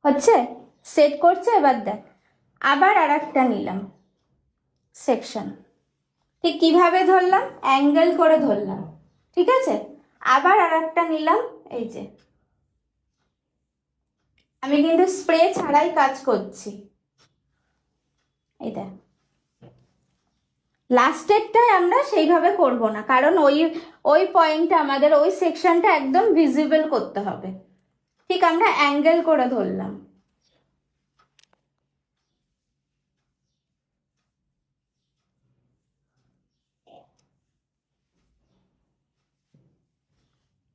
হচ্ছে, সেট করছে। এবার দেখ, আবার আর একটা নিলাম সেকশন, ঠিক কিভাবে ধরলাম, অ্যাঙ্গেল করে ধরলাম, ঠিক আছে। আবার আর একটা নিলাম, এই যে আমি কিন্তু স্প্রে ছাড়াই কাজ করছি, এই দেখ। লাস্টেরটায় আমরা সেইভাবে করব না, কারণ ওই ওই পয়েন্টটা আমাদের, ওই সেকশনটা একদম ভিজিবল করতে হবে। ঠিক আমরা অ্যাঙ্গেল করে ধরলাম।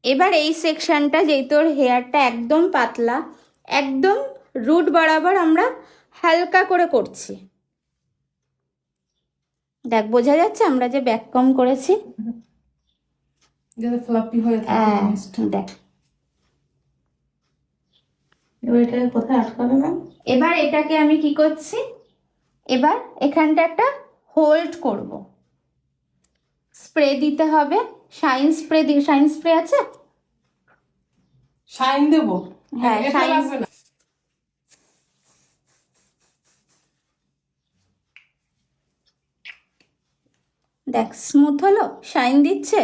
এবার এই সেকশনটা, যেই তোর হেয়ারটা একদম পাতলা, একদম রুট বরাবর আমরা হালকা করে করছি। দেখ বোঝা যাচ্ছে আমরা যে ব্যাক কম করেছি, যাতে ফ্লাপি হয়ে থাকে জিনিসটা। দেখ এবার এটাকে কোথায় আটকাবে ম্যাম? এবার এটাকে আমি কি করছি, এবার এখানটা একটা হোল্ড করব, স্প্রে দিতে হবে। শাইন স্প্রে শাইন স্প্রে আছে? শাইন দেবো? হ্যাঁ, এটা শাইন। লাগবে না। দেখ স্মুথ হলো, শাইন দিচ্ছে।